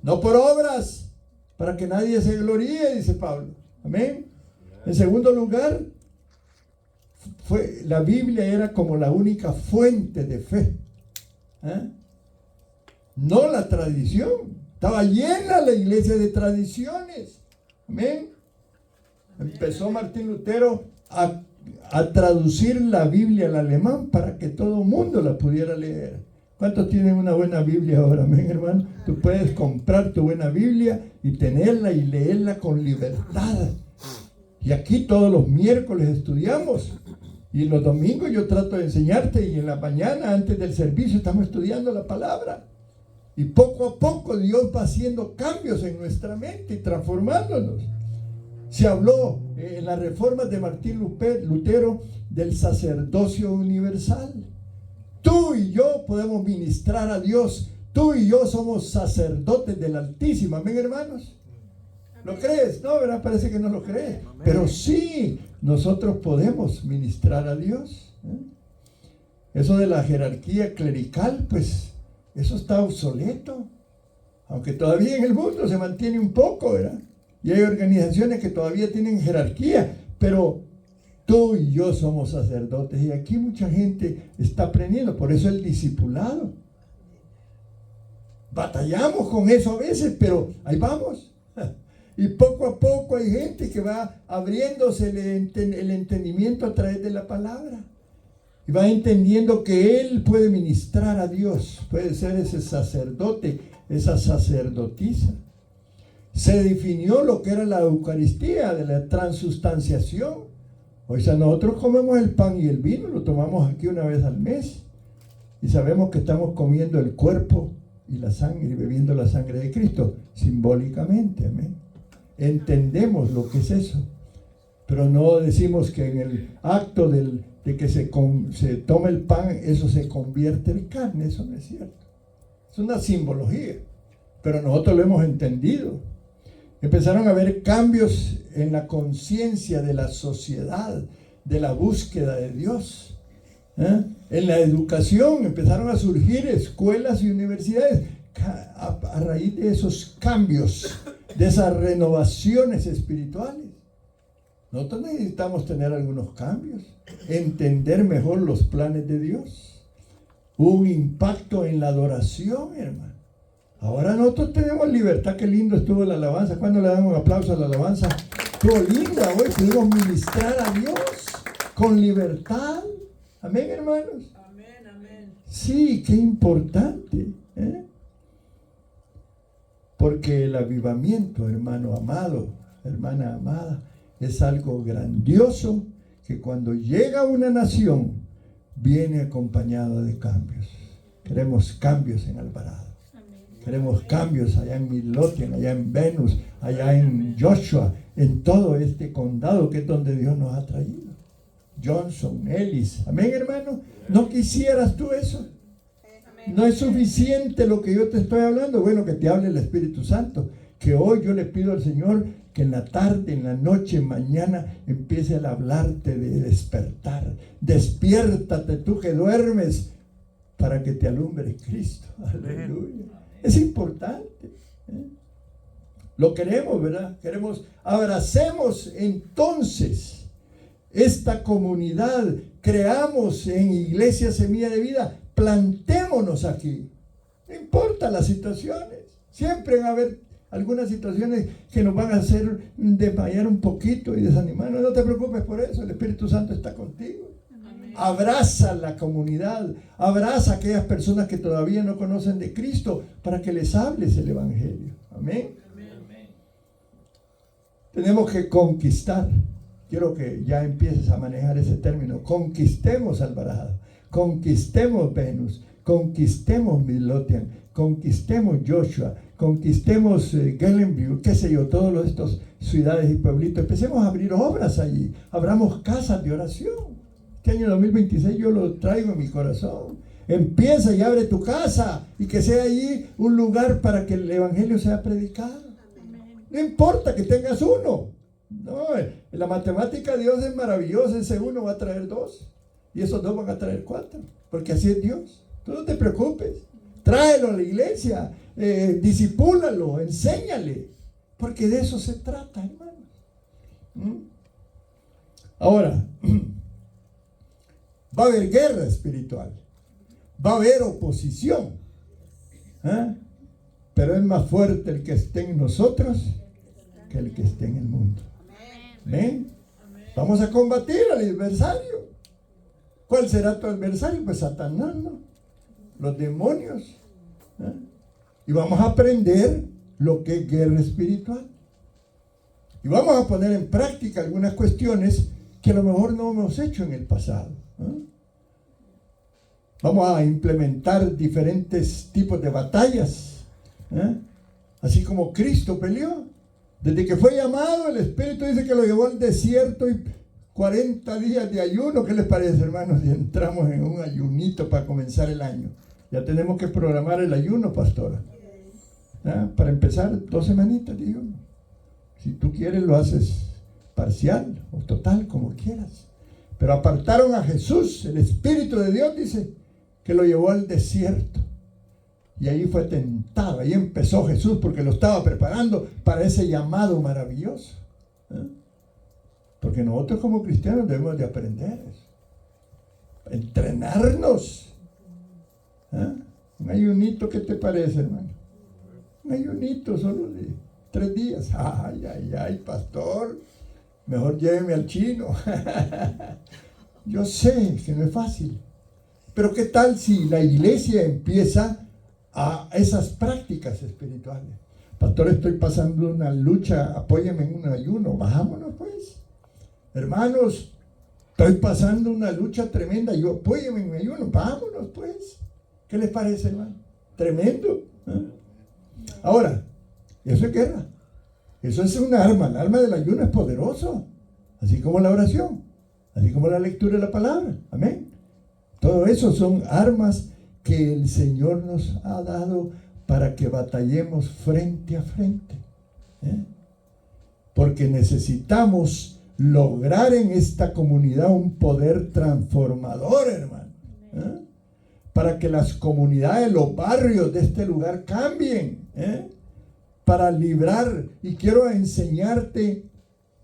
A: No por obras, para que nadie se gloríe, dice Pablo. Amén. En segundo lugar, la Biblia era como la única fuente de fe. No la tradición. Estaba llena la iglesia de tradiciones. Amén. Empezó Martín Lutero a traducir la Biblia al alemán para que todo el mundo la pudiera leer. ¿Cuántos tienen una buena Biblia ahora? Amén, hermano. Tú puedes comprar tu buena Biblia y tenerla y leerla con libertad. Y aquí todos los miércoles estudiamos. Y los domingos yo trato de enseñarte, y en la mañana antes del servicio estamos estudiando la palabra. Y poco a poco Dios va haciendo cambios en nuestra mente y transformándonos. Se habló en las reformas de Martín Lutero del sacerdocio universal. Tú y yo podemos ministrar a Dios. Tú y yo somos sacerdotes del Altísimo. Amén, hermanos. ¿Lo crees? No, ¿verdad? Parece que no lo crees. Pero sí, nosotros podemos ministrar a Dios. Eso de la jerarquía clerical, pues, eso está obsoleto. Aunque todavía en el mundo se mantiene un poco, ¿verdad? Y hay organizaciones que todavía tienen jerarquía, pero tú y yo somos sacerdotes, y aquí mucha gente está aprendiendo. Por eso el discipulado. Batallamos con eso a veces, pero ahí vamos. Y poco a poco hay gente que va abriéndose el entendimiento a través de la palabra. Y va entendiendo que él puede ministrar a Dios, puede ser ese sacerdote, esa sacerdotisa. Se definió lo que era la Eucaristía, de la transustanciación. O sea, nosotros comemos el pan y el vino, lo tomamos aquí una vez al mes. Y sabemos que estamos comiendo el cuerpo y la sangre, y bebiendo la sangre de Cristo, simbólicamente. Amén. Entendemos lo que es eso. Pero no decimos que en el acto de que se toma el pan, eso se convierte en carne. Eso no es cierto. Es una simbología. Pero nosotros lo hemos entendido. Empezaron a haber cambios en la conciencia de la sociedad, de la búsqueda de Dios. En la educación empezaron a surgir escuelas y universidades a raíz de esos cambios, de esas renovaciones espirituales. Nosotros necesitamos tener algunos cambios, entender mejor los planes de Dios. Hubo un impacto en la adoración, hermano. Ahora nosotros tenemos libertad. Qué lindo estuvo la alabanza. ¿Cuándo le dan un aplauso a la alabanza? Estuvo linda hoy, pudimos ministrar a Dios con libertad. Amén, hermanos.
B: Amén, amén.
A: Sí, qué importante. Porque el avivamiento, hermano amado, hermana amada, es algo grandioso que cuando llega a una nación viene acompañado de cambios. Queremos cambios en Alvarado. Queremos cambios allá en Midlothian, allá en Venus, allá en Joshua, en todo este condado que es donde Dios nos ha traído. Johnson, Ellis. Amén, hermano. ¿No quisieras tú eso? No es suficiente lo que yo te estoy hablando. Bueno, que te hable el Espíritu Santo. Que hoy yo le pido al Señor que en la tarde, en la noche, mañana empiece a hablarte de despertar. Despiértate tú que duermes para que te alumbre Cristo. Aleluya. Es importante. Lo queremos, ¿verdad? Abracemos entonces esta comunidad. Creamos en Iglesia Semilla de Vida. Plantémonos aquí. No importa las situaciones. Siempre van a haber algunas situaciones que nos van a hacer desmayar un poquito y desanimarnos. No te preocupes por eso. El Espíritu Santo está contigo. Amén. Abraza la comunidad. Abraza a aquellas personas que todavía no conocen de Cristo para que les hables el Evangelio. Amén. Amén. Tenemos que conquistar. Quiero que ya empieces a manejar ese término. Conquistemos Alvarado. Conquistemos Venus, conquistemos Midlothian, conquistemos Joshua, conquistemos Glenview, qué sé yo, todas estas ciudades y pueblitos. Empecemos a abrir obras allí, abramos casas de oración. Este año 2026 yo lo traigo en mi corazón. Empieza y abre tu casa y que sea allí un lugar para que el Evangelio sea predicado. No importa que tengas uno. No, en la matemática Dios es maravilloso, ese uno va a traer dos. Y esos dos van a traer 4, porque así es Dios. Tú no te preocupes. Tráelo a la iglesia, disipúlalo, enséñale, porque de eso se trata, hermano. Ahora, va a haber guerra espiritual, va a haber oposición, pero es más fuerte el que esté en nosotros que el que esté en el mundo. ¿Ven? Vamos a combatir al adversario. ¿Cuál será tu adversario? Pues Satanás, ¿no? Los demonios. Y vamos a aprender lo que es guerra espiritual. Y vamos a poner en práctica algunas cuestiones que a lo mejor no hemos hecho en el pasado. Vamos a implementar diferentes tipos de batallas. Así como Cristo peleó. Desde que fue llamado, el Espíritu dice que lo llevó al desierto y 40 días de ayuno. ¿Qué les parece, hermanos? Si entramos en un ayunito para comenzar el año. Ya tenemos que programar el ayuno, pastora. Para empezar 2 semanitas de ayuno. Si tú quieres lo haces parcial o total, como quieras. Pero apartaron a Jesús, el Espíritu de Dios dice que lo llevó al desierto. Y ahí fue tentado. Ahí empezó Jesús porque lo estaba preparando para ese llamado maravilloso. Porque nosotros como cristianos debemos de aprender. Entrenarnos. Un ayunito, ¿qué te parece, hermano? Un ayunito solo de 3 días. Ay, pastor. Mejor lléveme al chino. Yo sé que no es fácil. Pero ¿qué tal si la iglesia empieza a esas prácticas espirituales? Pastor, estoy pasando una lucha, apóyeme en un ayuno. Bajámonos pues. Hermanos, estoy pasando una lucha tremenda. Apóyeme en mi ayuno. Vámonos pues. ¿Qué les parece, hermano? Tremendo. Ahora, eso es guerra. Eso es un arma. El arma del ayuno es poderoso. Así como la oración. Así como la lectura de la palabra. Amén. Todo eso son armas que el Señor nos ha dado para que batallemos frente a frente. Porque necesitamos lograr en esta comunidad un poder transformador, hermano. Para que las comunidades, los barrios de este lugar cambien. Para librar, y quiero enseñarte,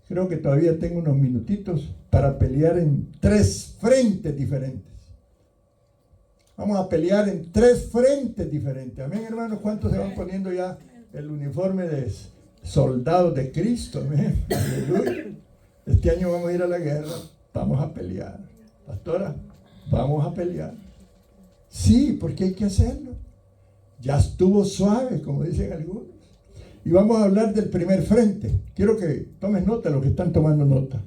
A: creo que todavía tengo unos minutitos, para pelear en 3 frentes diferentes. Vamos a pelear en 3 frentes diferentes. Amén, hermanos. ¿Cuántos se van poniendo ya el uniforme soldados de Cristo. Amén. Aleluya. Este año vamos a ir a la guerra, vamos a pelear. Pastora, vamos a pelear. Sí, porque hay que hacerlo. Ya estuvo suave, como dicen algunos. Y vamos a hablar del primer frente. Quiero que tomes nota, los que están tomando nota.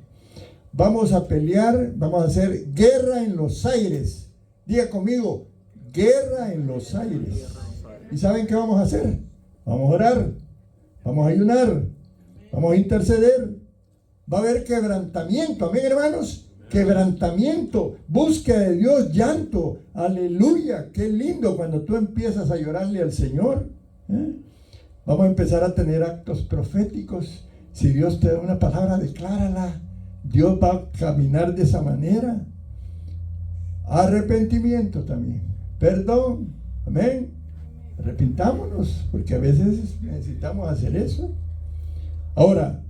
A: Vamos a pelear, vamos a hacer guerra en los aires. Diga conmigo, guerra en los aires. ¿Y saben qué vamos a hacer? Vamos a orar, vamos a ayunar, vamos a interceder. Va a haber quebrantamiento, amén, hermanos. Quebrantamiento, búsqueda de Dios, llanto, aleluya. Qué lindo cuando tú empiezas a llorarle al Señor. Vamos a empezar a tener actos proféticos. Si Dios te da una palabra, declárala. Dios va a caminar de esa manera. Arrepentimiento también, perdón, amén. Arrepintámonos, porque a veces necesitamos hacer eso. Ahora,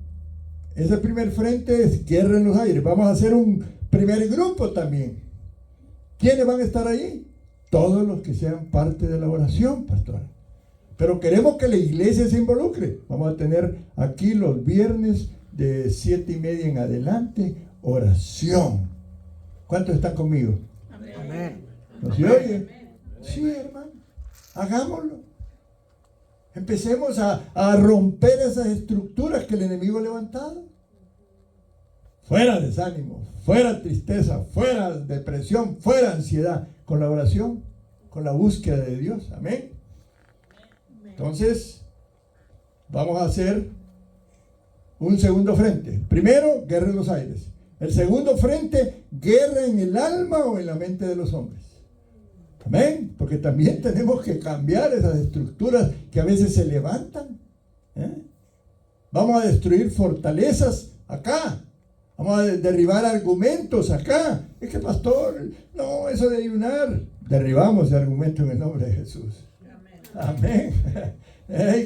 A: ese primer frente es guerra en los aires. Vamos a hacer un primer grupo también. ¿Quiénes van a estar ahí? Todos los que sean parte de la oración, pastor. Pero queremos que la iglesia se involucre. Vamos a tener aquí los viernes de 7:30 en adelante, oración. ¿Cuántos están conmigo?
B: Amén.
A: ¿No se oye? Sí, hermano. Hagámoslo. Empecemos a romper esas estructuras que el enemigo ha levantado. Fuera desánimo, fuera tristeza, fuera depresión, fuera ansiedad. Con la oración, con la búsqueda de Dios. Amén. Entonces, vamos a hacer un segundo frente. Primero, guerra en los aires. El segundo frente, guerra en el alma o en la mente de los hombres. Amén. Porque también tenemos que cambiar esas estructuras que a veces se levantan. Vamos a destruir fortalezas acá. Vamos a derribar argumentos acá. Es que pastor, no, eso de ayunar. Derribamos ese argumento en el nombre de Jesús. Amén.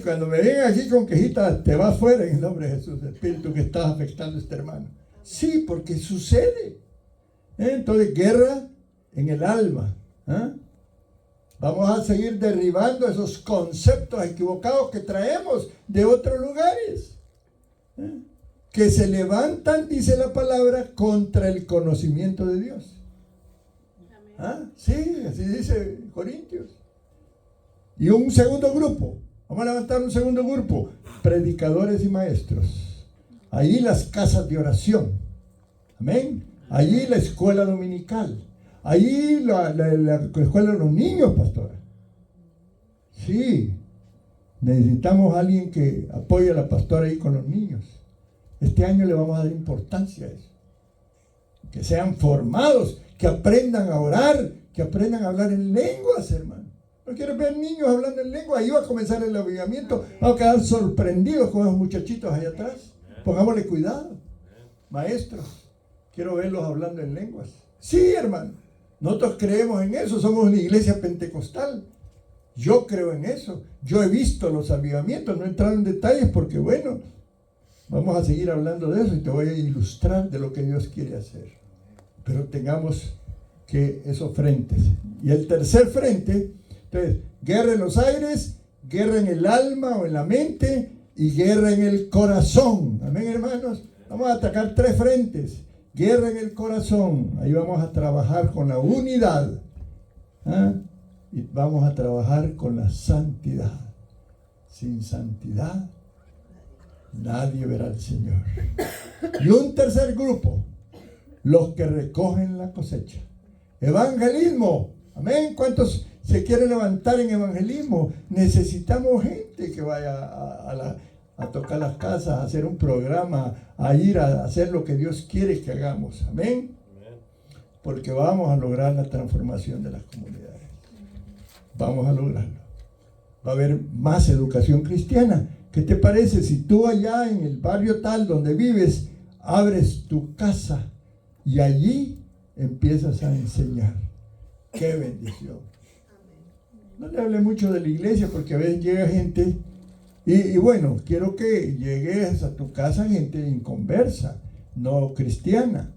A: Cuando me vengan aquí con quejitas, te vas fuera en el nombre de Jesús, espíritu que estás afectando a este hermano. Sí, porque sucede. Entonces, guerra en el alma. Vamos a seguir derribando esos conceptos equivocados que traemos de otros lugares. Que se levantan, dice la palabra, contra el conocimiento de Dios. Sí, así dice Corintios. Y un segundo grupo. Vamos a levantar un segundo grupo. Predicadores y maestros. Ahí las casas de oración. Amén. Allí la escuela dominical. Allí la escuela de los niños, pastora. Sí. Necesitamos a alguien que apoye a la pastora ahí con los niños. Este año le vamos a dar importancia a eso. Que sean formados, que aprendan a orar, que aprendan a hablar en lenguas, hermano. ¿No quieres ver niños hablando en lengua? Ahí va a comenzar el avivamiento. Vamos a quedar sorprendidos con esos muchachitos allá atrás. Pongámosle cuidado. Maestros, quiero verlos hablando en lenguas. Sí, hermano. Nosotros creemos en eso. Somos una iglesia pentecostal. Yo creo en eso. Yo he visto los avivamientos. No he entrado en detalles porque, bueno, vamos a seguir hablando de eso y te voy a ilustrar de lo que Dios quiere hacer. Pero tengamos que esos frentes. Y el tercer frente, entonces, guerra en los aires, guerra en el alma o en la mente y guerra en el corazón. Amén, hermanos. Vamos a atacar tres frentes. Guerra en el corazón. Ahí vamos a trabajar con la unidad. Y vamos a trabajar con la santidad. Sin santidad, nadie verá al Señor. Y un tercer grupo, los que recogen la cosecha. Evangelismo. Amén. ¿Cuántos se quieren levantar en evangelismo? Necesitamos gente que vaya a tocar las casas, a hacer un programa, a ir a hacer lo que Dios quiere que hagamos. Amén. Porque vamos a lograr la transformación de las comunidades. Vamos a lograrlo. Va a haber más educación cristiana. ¿Qué te parece si tú allá en el barrio tal donde vives, abres tu casa y allí empiezas a enseñar? ¡Qué bendición! No le hablé mucho de la iglesia porque a veces llega gente y bueno, quiero que llegues a tu casa gente inconversa, no cristiana.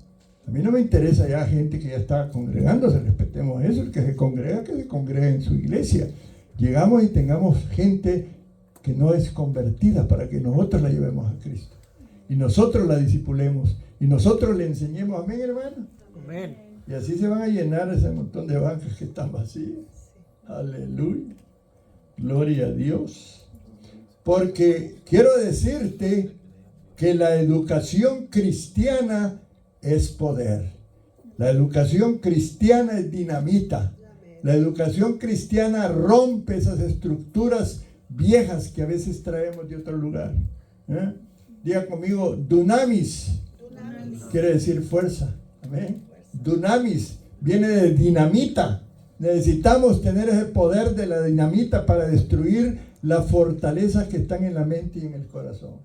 A: A mí no me interesa ya gente que ya está congregándose, respetemos eso, el que se congrega en su iglesia. Llegamos y tengamos gente que no es convertida para que nosotros la llevemos a Cristo. Y nosotros la discipulemos. Y nosotros le enseñemos. Amén, hermano.
B: Amén.
A: Y así se van a llenar ese montón de bancas que están vacías. Aleluya. Gloria a Dios. Porque quiero decirte que la educación cristiana es poder. La educación cristiana es dinamita. La educación cristiana rompe esas estructuras viejas que a veces traemos de otro lugar. Diga conmigo, dunamis. Quiere decir fuerza. Amén. Dunamis viene de dinamita. Necesitamos tener ese poder de la dinamita para destruir las fortalezas que están en la mente y en el corazón.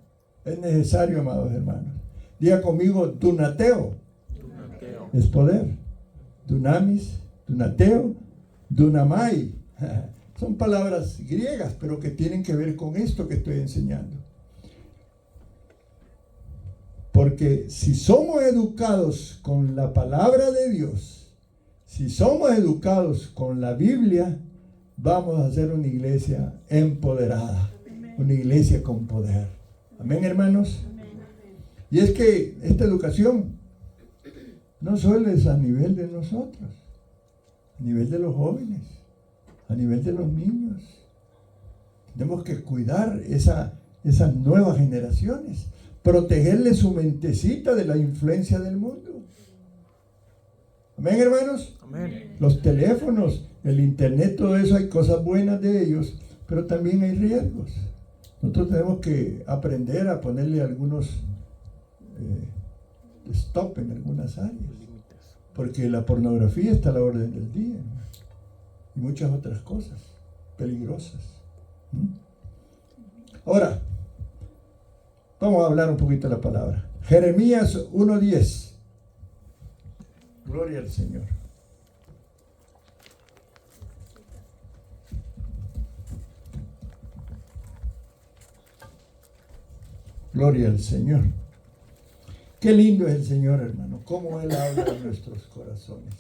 A: Es necesario, amados hermanos. Diga conmigo, dunateo. Dunateo. Es poder. Dunamis, dunateo, dunamai. Son palabras griegas, pero que tienen que ver con esto que estoy enseñando. Porque si somos educados con la palabra de Dios, si somos educados con la Biblia, vamos a ser una iglesia empoderada, una iglesia con poder. Amén, hermanos. Y es que esta educación no solo es a nivel de nosotros, a nivel de los jóvenes, a nivel de los niños. Tenemos que cuidar esas nuevas generaciones, protegerle su mentecita de la influencia del mundo. Amén, hermanos.
B: Amén.
A: Los teléfonos, el internet, todo eso, hay cosas buenas de ellos, pero también hay riesgos. Nosotros tenemos que aprender a ponerle algunos stop en algunas áreas, porque la pornografía está a la orden del día, ¿no? Y muchas otras cosas peligrosas. Ahora, vamos a hablar un poquito de la palabra. Jeremías 1:10. Gloria al Señor. Gloria al Señor. Qué lindo es el Señor, hermano. Cómo Él habla en nuestros corazones.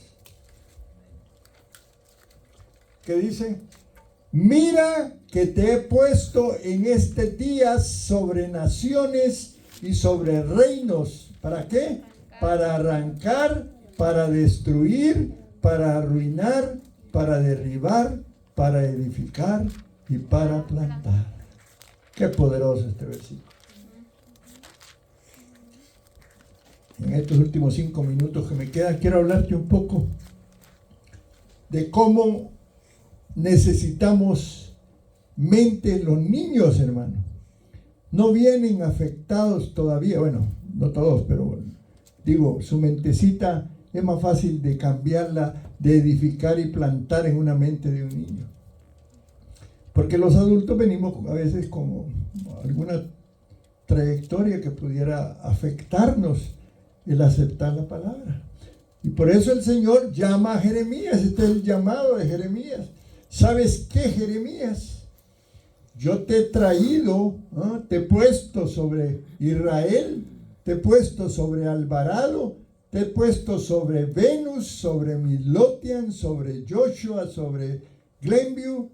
A: ¿Qué dice? Mira que te he puesto en este día sobre naciones y sobre reinos. ¿Para qué? Para arrancar, para destruir, para arruinar, para derribar, para edificar y para plantar. Qué poderoso este versículo. En estos últimos 5 minutos que me quedan, quiero hablarte un poco de cómo necesitamos mente. Los niños, hermano, no vienen afectados todavía, bueno, no todos, pero digo, su mentecita es más fácil de cambiarla, de edificar y plantar en una mente de un niño. Porque los adultos venimos a veces con alguna trayectoria que pudiera afectarnos el aceptar la palabra. Y por eso el Señor llama a Jeremías. Este es el llamado de Jeremías. ¿Sabes qué, Jeremías? Yo te he traído, te he puesto sobre Israel, te he puesto sobre Alvarado, te he puesto sobre Venus, sobre Midlothian, sobre Joshua, sobre Glenview,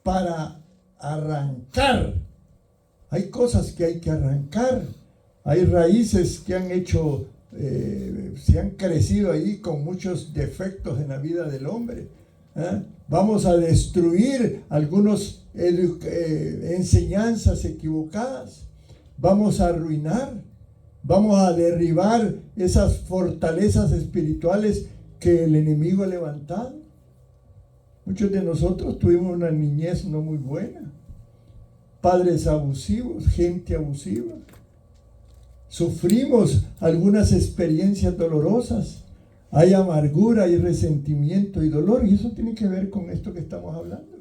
A: para arrancar. Hay cosas que hay que arrancar. Hay raíces que han hecho, se han crecido ahí con muchos defectos en la vida del hombre. Vamos a destruir algunas enseñanzas equivocadas. Vamos a arruinar. Vamos a derribar esas fortalezas espirituales que el enemigo ha levantado. Muchos de nosotros tuvimos una niñez no muy buena. Padres abusivos, gente abusiva. Sufrimos algunas experiencias dolorosas. Hay amargura, hay resentimiento y dolor. Y eso tiene que ver con esto que estamos hablando.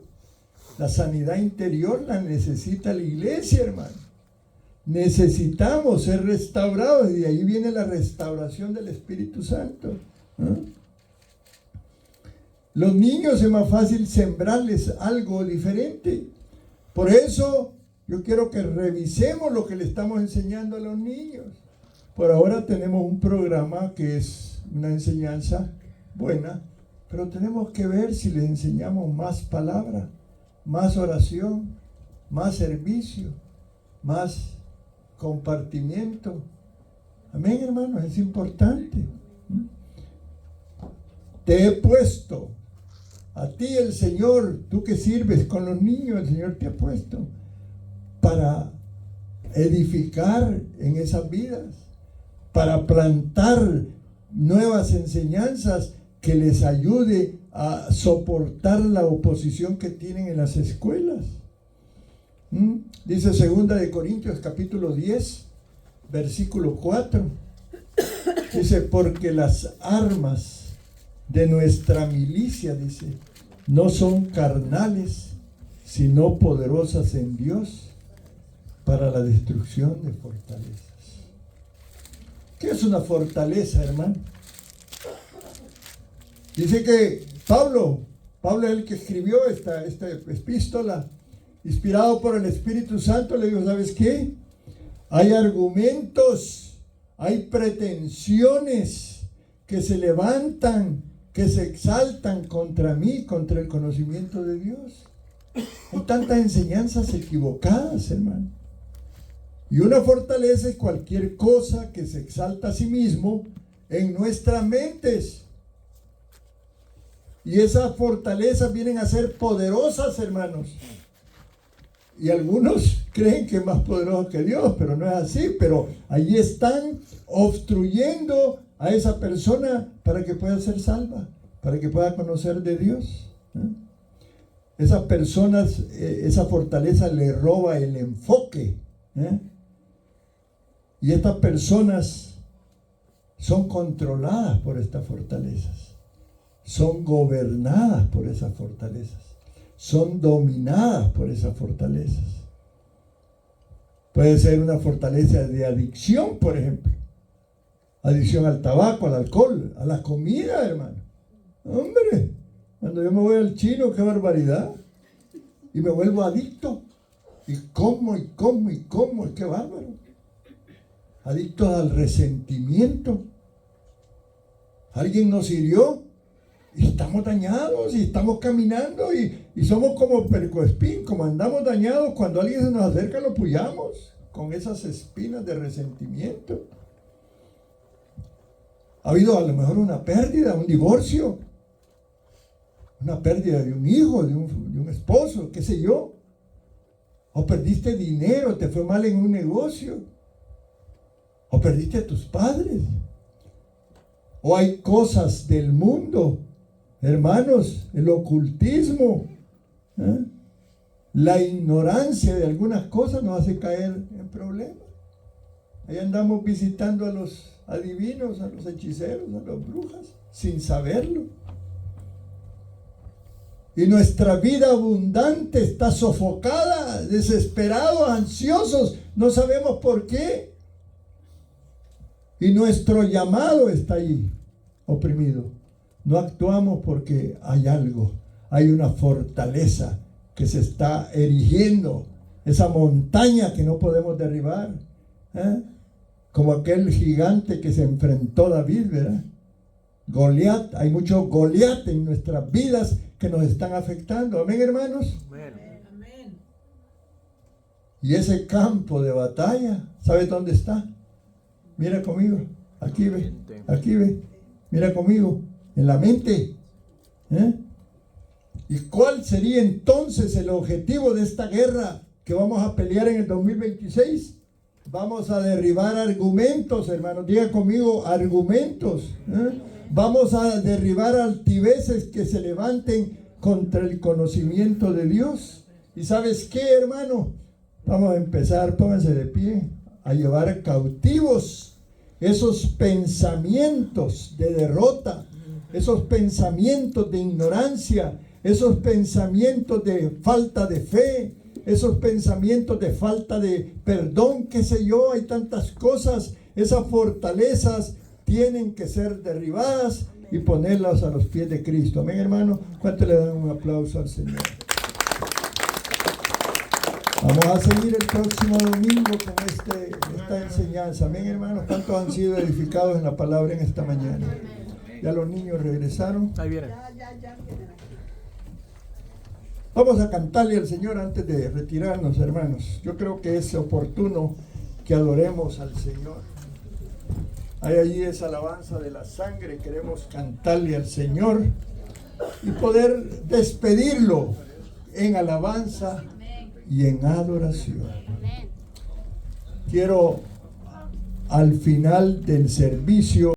A: La sanidad interior la necesita la iglesia, hermano. Necesitamos ser restaurados. Y de ahí viene la restauración del Espíritu Santo. Los niños es más fácil sembrarles algo diferente. Por eso yo quiero que revisemos lo que le estamos enseñando a los niños. Por ahora tenemos un programa que es una enseñanza buena, pero tenemos que ver si les enseñamos más palabra, más oración, más servicio, más compartimiento. Amén, hermanos, es importante. Te he puesto, a ti el Señor, tú que sirves con los niños, el Señor te ha puesto para edificar en esas vidas, para plantar nuevas enseñanzas que les ayude a soportar la oposición que tienen en las escuelas. Dice 2 de Corintios capítulo 10, versículo 4. Dice, porque las armas de nuestra milicia, dice, no son carnales, sino poderosas en Dios para la destrucción de fortalezas. ¿Qué es una fortaleza, hermano? Dice que Pablo es el que escribió esta epístola, inspirado por el Espíritu Santo, le dijo, ¿sabes qué? Hay argumentos, hay pretensiones que se levantan, que se exaltan contra mí, contra el conocimiento de Dios. Hay tantas enseñanzas equivocadas, hermano. Y una fortaleza es cualquier cosa que se exalta a sí mismo en nuestras mentes. Y esas fortalezas vienen a ser poderosas, hermanos. Y algunos creen que es más poderoso que Dios, pero no es así. Pero allí están obstruyendo a esa persona para que pueda ser salva, para que pueda conocer de Dios. Esas personas, esa fortaleza le roba el enfoque. Y estas personas son controladas por estas fortalezas, son gobernadas por esas fortalezas, son dominadas por esas fortalezas. Puede ser una fortaleza de adicción, por ejemplo. Adicción al tabaco, al alcohol, a la comida, hermano. Hombre, cuando yo me voy al chino, qué barbaridad. Y me vuelvo adicto. Y como, qué bárbaro. Adictos al resentimiento. Alguien nos hirió y estamos dañados y estamos caminando y somos como percoespín, como andamos dañados. Cuando alguien se nos acerca lo puyamos con esas espinas de resentimiento. Ha habido a lo mejor una pérdida, un divorcio, una pérdida de un hijo, de un esposo, qué sé yo. O perdiste dinero, te fue mal en un negocio. O perdiste a tus padres. O hay cosas del mundo, hermanos, el ocultismo, la ignorancia de algunas cosas nos hace caer en problemas. Ahí andamos visitando a los adivinos, a los hechiceros, a las brujas, sin saberlo. Y nuestra vida abundante está sofocada, desesperados, ansiosos, no sabemos por qué. Y nuestro llamado está allí, oprimido. No actuamos porque hay algo, hay una fortaleza que se está erigiendo, esa montaña que no podemos derribar. Como aquel gigante que se enfrentó a David, ¿verdad? Goliat, hay mucho Goliat en nuestras vidas que nos están afectando. Amén, hermanos.
B: Amén.
A: Y ese campo de batalla, ¿sabe dónde está? Mira conmigo, aquí ve, mira conmigo, en la mente. ¿Y cuál sería entonces el objetivo de esta guerra que vamos a pelear en el 2026? Vamos a derribar argumentos, hermanos, diga conmigo, argumentos. Vamos a derribar altiveces que se levanten contra el conocimiento de Dios. ¿Y sabes qué, hermano? Vamos a empezar, pónganse de pie, a llevar cautivos esos pensamientos de derrota, esos pensamientos de ignorancia, esos pensamientos de falta de fe, esos pensamientos de falta de perdón, qué sé yo, hay tantas cosas. Esas fortalezas tienen que ser derribadas y ponerlas a los pies de Cristo. Amén, hermano. ¿Cuánto le dan un aplauso al Señor? Vamos a seguir el próximo domingo con esta enseñanza. Amén, hermanos. ¿Cuántos han sido edificados en la palabra en esta mañana? Ya los niños regresaron.
C: Ahí vienen.
B: Ya.
A: Vamos a cantarle al Señor antes de retirarnos, hermanos. Yo creo que es oportuno que adoremos al Señor. Hay allí esa alabanza de la sangre. Queremos cantarle al Señor y poder despedirlo en alabanza y en adoración. Quiero al final del servicio